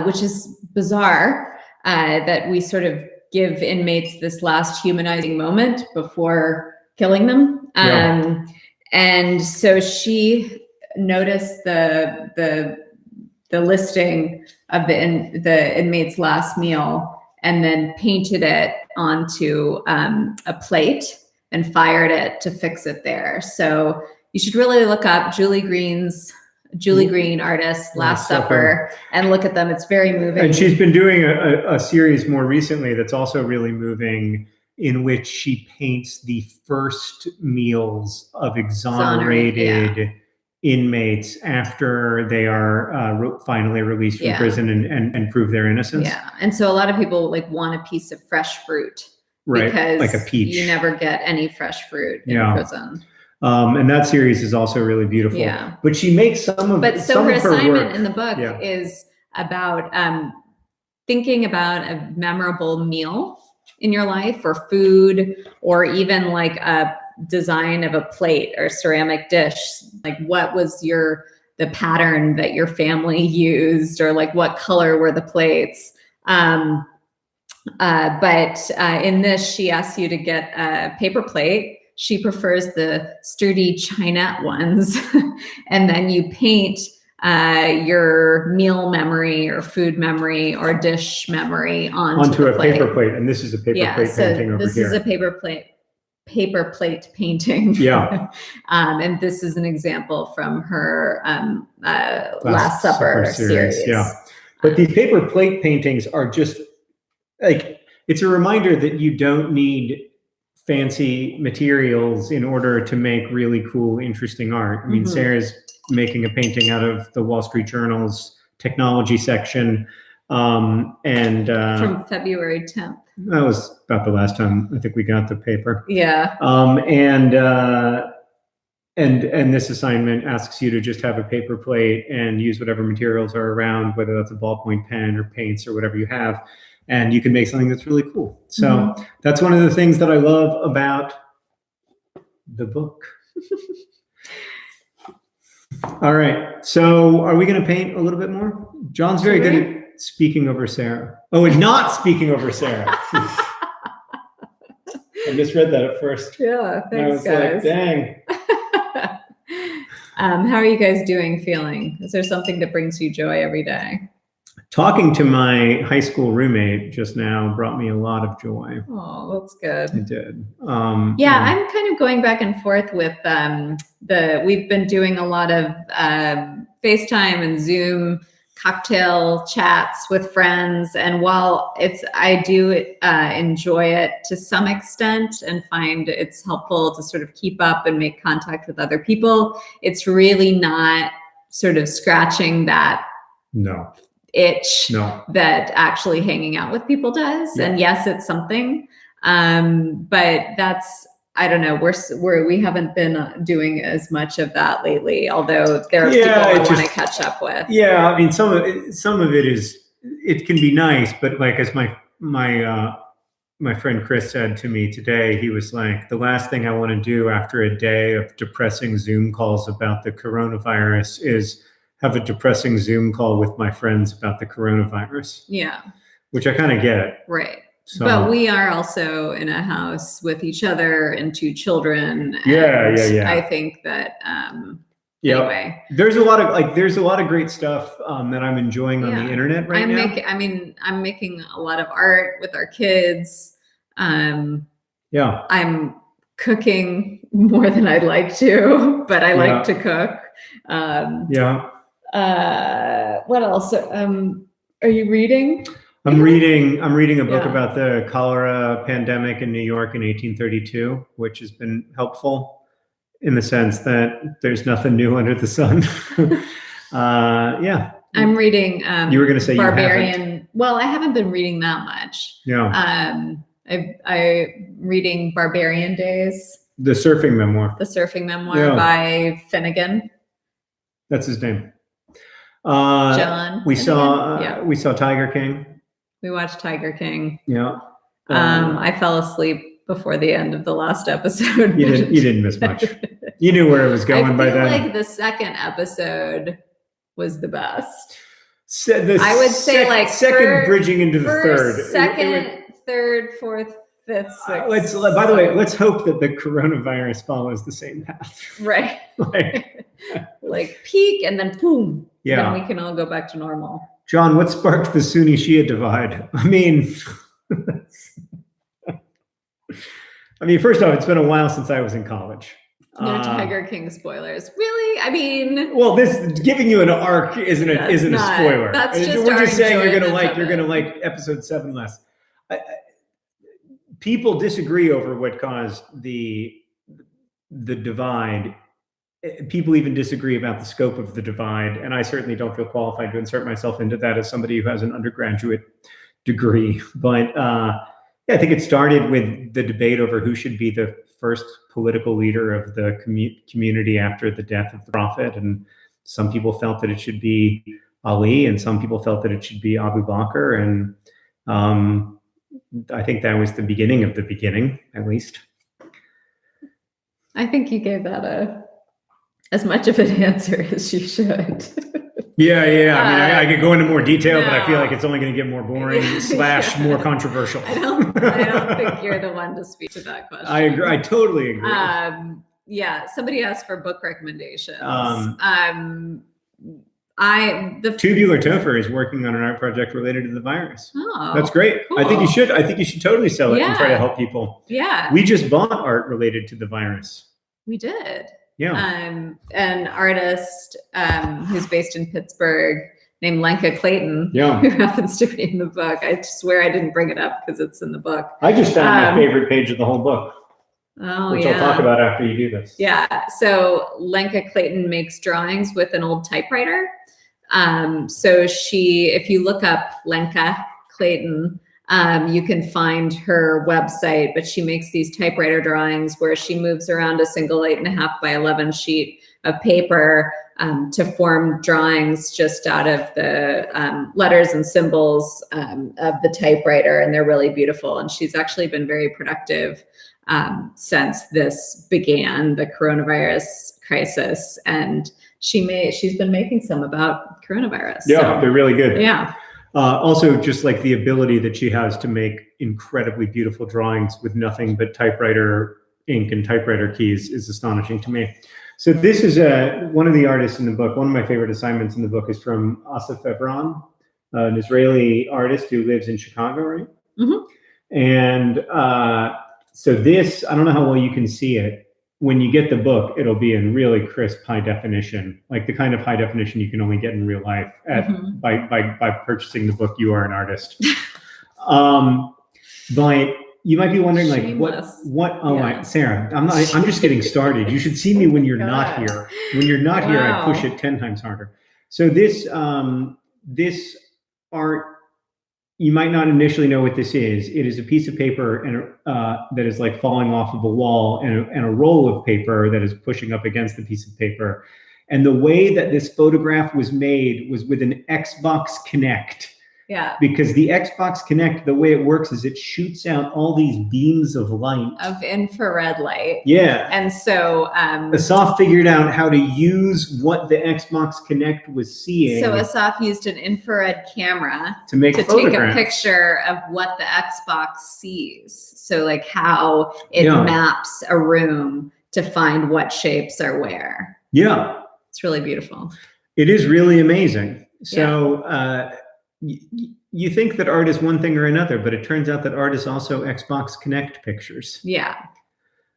which is bizarre, that we sort of give inmates this last humanizing moment before killing them. Yeah. And so she noticed the listing of the inmate's last meal, and then painted it onto a plate and fired it to fix it there. So you should really look up Julie Green artist, Last Supper, and look at them. It's very moving. And she's been doing a series more recently that's also really moving, in which she paints the first meals of exonerated inmates after they are finally released from prison and prove their innocence. Yeah, and so a lot of people like want a piece of fresh fruit, right? Because like a peach. You never get any fresh fruit in prison. And that series is also really beautiful. Yeah. But she makes some of her assignment work in the book is about thinking about a memorable meal in your life, or food, or even like a design of a plate or ceramic dish. Like, what was the pattern that your family used, or like what color were the plates? But in this, she asks you to get a paper plate. She prefers the sturdy Chinette ones. And then you paint your meal memory or food memory or dish memory onto a paper plate. And this is a paper plate painting over here. This is a paper plate painting. Yeah. And this is an example from her Last Supper series. Yeah. But these paper plate paintings are just like, it's a reminder that you don't need fancy materials in order to make really cool, interesting art. I mean, Sarah's making a painting out of the Wall Street Journal's technology section. From February 10th. That was about the last time I think we got the paper. Yeah. And this assignment asks you to just have a paper plate and use whatever materials are around, whether that's a ballpoint pen or paints or whatever you have. And you can make something that's really cool. So that's one of the things that I love about the book. All right. So are we going to paint a little bit more? John's very good at speaking over Sarah. Oh, and not speaking over Sarah. I misread that at first. Yeah, thanks, Like, guys. dang. How are you guys feeling? Is there something that brings you joy every day? Talking to my high school roommate just now brought me a lot of joy. Oh, that's good. It did. I'm kind of going back and forth with we've been doing a lot of FaceTime and Zoom cocktail chats with friends. And while I do enjoy it to some extent and find it's helpful to sort of keep up and make contact with other people, it's really not sort of scratching that itch that actually hanging out with people does. And yes, it's something, but that's, I don't know, we haven't been doing as much of that lately, although there are people I want to catch up with. Yeah, I mean, some of it is, it can be nice, but like, as my friend Chris said to me today, he was like, the last thing I want to do after a day of depressing Zoom calls about the coronavirus is have a depressing Zoom call with my friends about the coronavirus. Yeah. Which I kind of get. Right. So, but we are also in a house with each other and 2 children. Yeah. I think that, anyway. There's a lot of great stuff that I'm enjoying on the internet right now. I'm making a lot of art with our kids. I'm cooking more than I'd like to, but I like to cook. What else? Are you reading? I'm reading a book about the cholera pandemic in New York in 1832, which has been helpful in the sense that there's nothing new under the sun. I'm reading you were going to say Barbarian. Well, I haven't been reading that much. I'm reading Barbarian Days. The surfing memoir by Finnegan. That's his name. John. We saw Tiger King. We watched Tiger King. Yeah. I fell asleep before the end of the last episode. You didn't miss much. You knew where it was going by then. I feel like the second episode was the best. I would say like second bridging into the third. Second, third, fourth, fifth, sixth. By the way, let's hope that the coronavirus follows the same path. Right. like peak and then boom. Yeah. Then we can all go back to normal. John, what sparked the Sunni Shia divide? I mean, first off, it's been a while since I was in college. No Tiger King spoilers. Really? I mean, well, this giving you an arc isn't a spoiler. That's just we're just saying you're gonna like episode 7 less. People disagree over what caused the divide. People even disagree about the scope of the divide, and I certainly don't feel qualified to insert myself into that as somebody who has an undergraduate degree. But I think it started with the debate over who should be the first political leader of the community after the death of the Prophet. And some people felt that it should be Ali, and some people felt that it should be Abu Bakr. And I think that was the beginning of the beginning, at least. I think you gave that as much of an answer as you should. Yeah. I could go into more detail, but I feel like it's only going to get more boring / more controversial. I don't think you're the one to speak to that question. I agree. I totally agree. Somebody asked for book recommendations. Tubular Topher is working on an art project related to the virus. Oh, that's great. Cool. I think you should totally sell it and try to help people. Yeah. We just bought art related to the virus. We did. Yeah. An artist who's based in Pittsburgh named Lenka Clayton, yeah, who happens to be in the book. I swear I didn't bring it up because it's in the book. I just found my favorite page of the whole book. Oh, which yeah. I'll talk about after you do this. Yeah. So Lenka Clayton makes drawings with an old typewriter. If you look up Lenka Clayton, you can find her website, but she makes these typewriter drawings where she moves around a single 8.5 by 11 sheet of paper to form drawings just out of the letters and symbols of the typewriter. And they're really beautiful. And she's actually been very productive since this began, the coronavirus crisis. And she's been making some about coronavirus. Yeah, they're really good. Yeah. Also, just like the ability that she has to make incredibly beautiful drawings with nothing but typewriter ink and typewriter keys is astonishing to me. So this is one of the artists in the book. One of my favorite assignments in the book is from Asaf Evran, an Israeli artist who lives in Chicago, right? Mm-hmm. And so this, I don't know how well you can see it. When you get the book, it'll be in really crisp high definition, like the kind of high definition you can only get in real life by purchasing the book. You Are an Artist. But you might be wondering, like, what? Oh, yeah. Sarah, I'm just getting started. You should see me when you're not here. When you're not here, I push it 10 times harder. So this art, you might not initially know what this is. It is a piece of paper that is like falling off of a wall, and a roll of paper that is pushing up against the piece of paper. And the way that this photograph was made was with an Xbox Kinect. Yeah. Because the Xbox Kinect, the way it works is it shoots out all these beams of light. Of infrared light. Yeah. And so Asaf figured out how to use what the Xbox Kinect was seeing. So Asaf used an infrared camera to take a picture of what the Xbox sees. So like how it maps a room to find what shapes are where. Yeah. It's really beautiful. It is really amazing. So you think that art is one thing or another, but it turns out that art is also Xbox Kinect pictures. Yeah.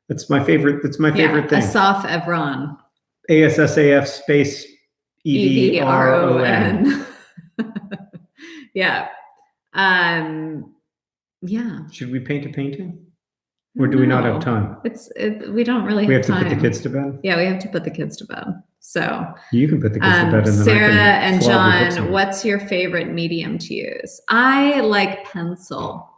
That's my favorite thing. Asaf Evran. ASSAF space EVRON. Yeah. Yeah. Should we paint a painting? Or do we not have time? We don't really have time. We have to put the kids to bed? Yeah, we have to put the kids to bed. So you can put the kids to bed. And then Sarah and John, what's your favorite medium to use? I like pencil.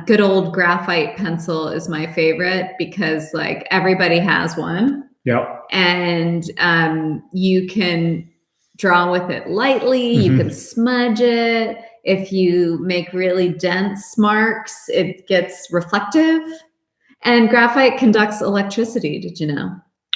Good old graphite pencil is my favorite because like everybody has one. Yeah. And you can draw with it lightly. Mm-hmm. You can smudge it. If you make really dense marks, it gets reflective. And graphite conducts electricity. Did you know?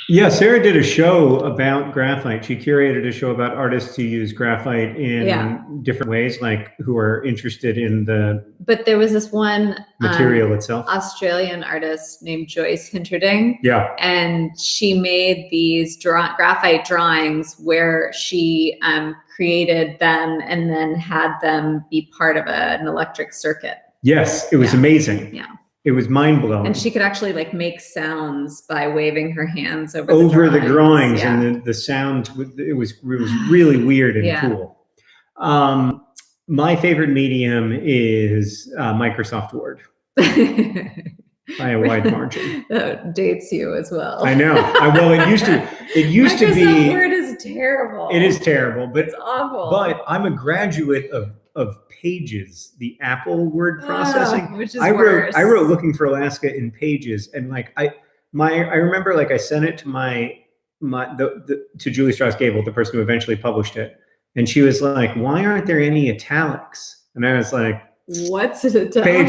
Yeah, Sarah did a show about graphite. She curated a show about artists who use graphite in Yeah. different ways, like who are interested in the But there was this one material itself. Australian artist named Joyce Hinterding. Yeah. And she made these graphite drawings where she created them and then had them be part of an electric circuit. Yes, it was amazing. Yeah. It was mind blowing. And she could actually like make sounds by waving her hands over the drawings yeah. and the sound. It was really weird and cool. My favorite medium is Microsoft Word by a wide margin. That dates you as well. I know. Well, it used to Microsoft be. Word is terrible. It is terrible, but it's awful. But I'm a graduate of Pages, the Apple word processing. Which is I worse. wrote Looking for Alaska in Pages, and like I remember like I sent it to to Julie Strauss Gable, the person who eventually published it, and she was like, "Why aren't there any italics?" And I was like, "What's an italic?"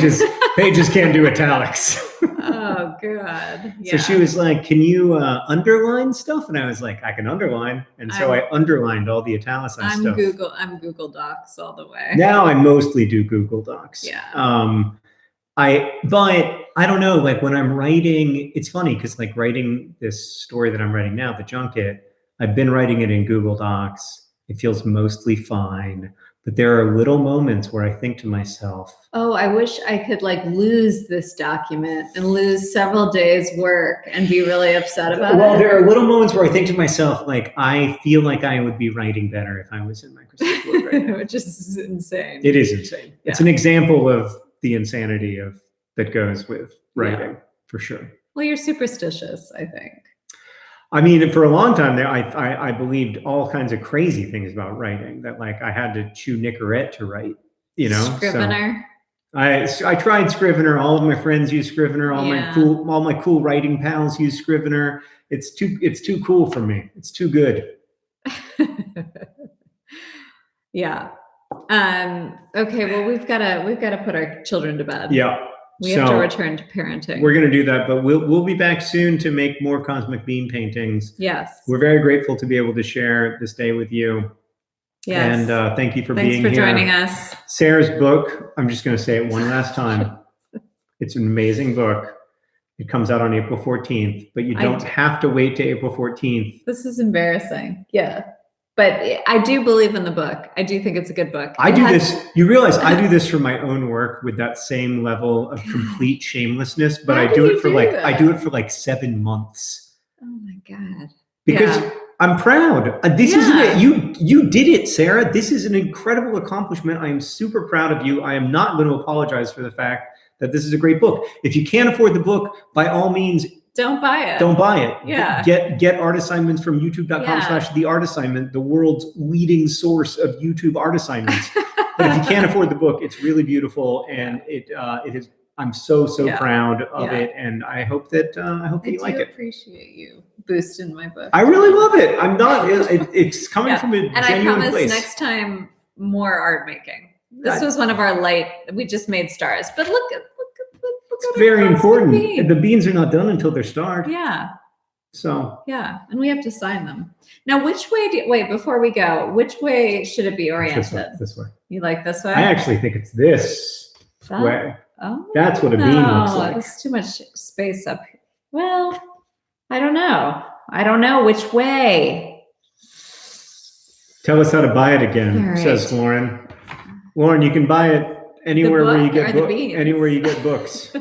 Pages can't do italics. Oh God! Yeah. So she was like, "Can you underline stuff?" And I was like, "I can underline." And so I underlined all the italicized stuff. I'm Google Docs all the way. Now I mostly do Google Docs. Yeah. But I don't know. Like when I'm writing, it's funny because like writing this story that I'm writing now, The Junket, I've been writing it in Google Docs. It feels mostly fine. But there are little moments where I think to myself, oh, I wish I could like lose this document and lose several days work and be really upset about it. Well, there are little moments where I think to myself, like, I feel like I would be writing better if I was in Microsoft Word right now. Which is insane. It is insane. Yeah. It's an example of the insanity that goes with writing, for sure. Well, you're superstitious, I think. I mean, for a long time there, I believed all kinds of crazy things about writing, that like I had to chew Nicorette to write, you know. Scrivener. So I tried Scrivener. All of my friends use Scrivener. All my cool writing pals use Scrivener. It's too cool for me. It's too good. Yeah. Okay. Well, we've got to put our children to bed. Yeah. We have to return to parenting. We're going to do that, but we'll be back soon to make more Cosmic Bean paintings. Yes. We're very grateful to be able to share this day with you. Yes. And thank you for being here. Thanks for joining us. Sarah's book, I'm just going to say it one last time. It's an amazing book. It comes out on April 14th, but you don't have to wait to April 14th. This is embarrassing. Yeah. But I do believe in the book. I do think it's a good book. You realize I do this for my own work with that same level of complete shamelessness, but I do it for like 7 months. Oh my God. Because I'm proud. This isn't it. You did it, Sarah. This is an incredible accomplishment. I am super proud of you. I am not going to apologize for the fact that this is a great book. If you can't afford the book, by all means, don't buy it. Don't buy it. Yeah. Get art assignments from youtube.com/theartassignment, the world's leading source of YouTube art assignments. But if you can't afford the book, it's really beautiful, and it is. I'm so proud of it, and I hope that you like it. I appreciate you boosting my book. I really love it. I'm not. It's coming from a and genuine I promise place. Next time more art making. This was one of our light. We just made stars, but look. It's very important. The beans are not done until they're starred. Yeah. So. Yeah, and we have to sign them. Now, which way before we go, which way should it be oriented? This way. You like this way? I actually think it's this way. Oh. That's what a bean looks like. There's too much space up here. Well, I don't know which way. Tell us how to buy it again, says Lauren. Lauren, you can buy it anywhere where you get books.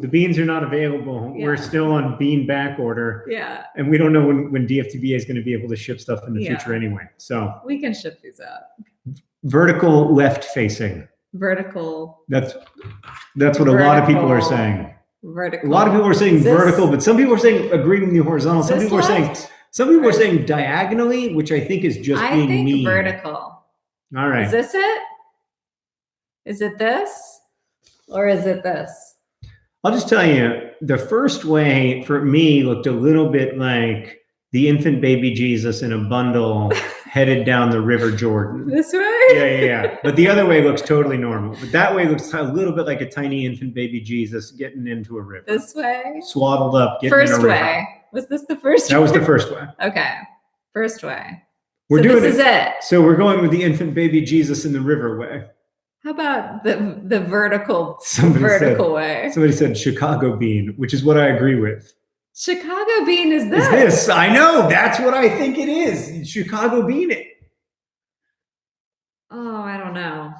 The beans are not available. Yeah. We're still on bean back order. Yeah. And we don't know when DFTBA is going to be able to ship stuff in the future anyway. So we can ship these out. Vertical left facing. Vertical. That's what a lot of people are saying. Vertical. A lot of people are saying vertical, but some people are saying agreeing with you horizontal. Some people are saying diagonally, which I think is just being mean. Vertical. All right. Is this it? Is it this? Or is it this? I'll just tell you, the first way for me looked a little bit like the infant baby Jesus in a bundle headed down the River Jordan. This way? Yeah. But the other way looks totally normal. But that way looks a little bit like a tiny infant baby Jesus getting into a river. This way? Swaddled up, getting in a First river. way. Was this the first That way? was the first way. Okay. First way. We're So doing this is it. So we're going with the infant baby Jesus in the river way. How about the vertical Somebody way? Somebody said Chicago bean, which is what I agree with. Chicago bean is this? Is this? I know. That's what I think it is. Chicago bean it. Oh, I don't know.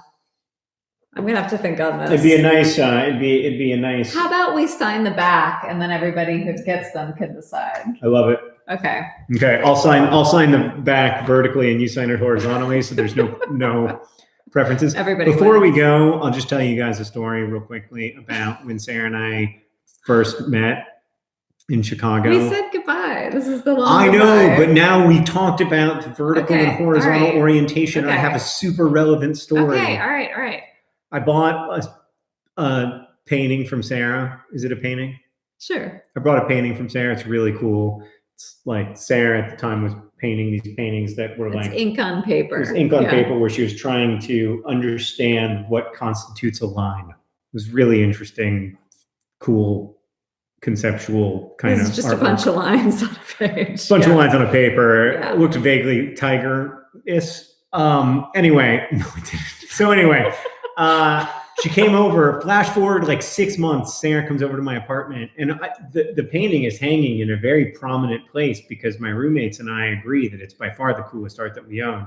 I'm gonna have to think on this. It'd be a nice. It'd be a nice. How about we sign the back and then everybody who gets them can decide? I love it. Okay. Okay, I'll sign the back vertically and you sign it horizontally, so there's no preferences. Everybody Before wins. we go, I'll just tell you guys a story real quickly about when Sarah and I first met in Chicago. We said goodbye. This is the long I know, goodbye. but now we talked about vertical Okay, and horizontal all right. orientation. I Okay. have a super relevant story. Okay, all right. I bought a painting from Sarah. Is it a painting? Sure. I brought a painting from Sarah. It's really cool. It's like Sarah at the time was painting these paintings that were It's like ink on paper. it was ink on Yeah. paper where she was trying to understand what constitutes a line. It was really interesting, cool, conceptual kind This of is just a artwork. bunch of lines on a page. Bunch of Yeah. lines on a paper. Yeah. It looked vaguely tiger-ish. Anyway, no, it didn't. So anyway, she came over. Flash forward like 6 months. Sarah comes over to my apartment, and the painting is hanging in a very prominent place because my roommates and I agree that it's by far the coolest art that we own.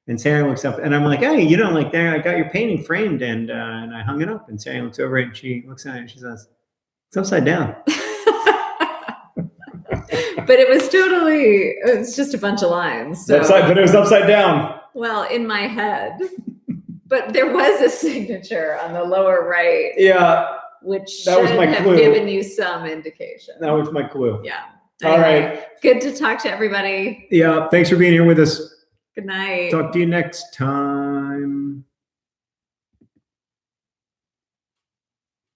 And Sarah looks up, and I'm like, "Hey, you know, like there, I got your painting framed, and I hung it up." And Sarah looks over it, and she looks at it, and she says, "It's upside down." But it was just a bunch of lines. So, But it was upside down. well, in my head. But there was a signature on the lower right, Yeah, which That was should my have clue. given you some indication. that was my clue. Yeah. All right. Good to talk to everybody. Yeah, thanks for being here with us. Good night. Talk to you next time.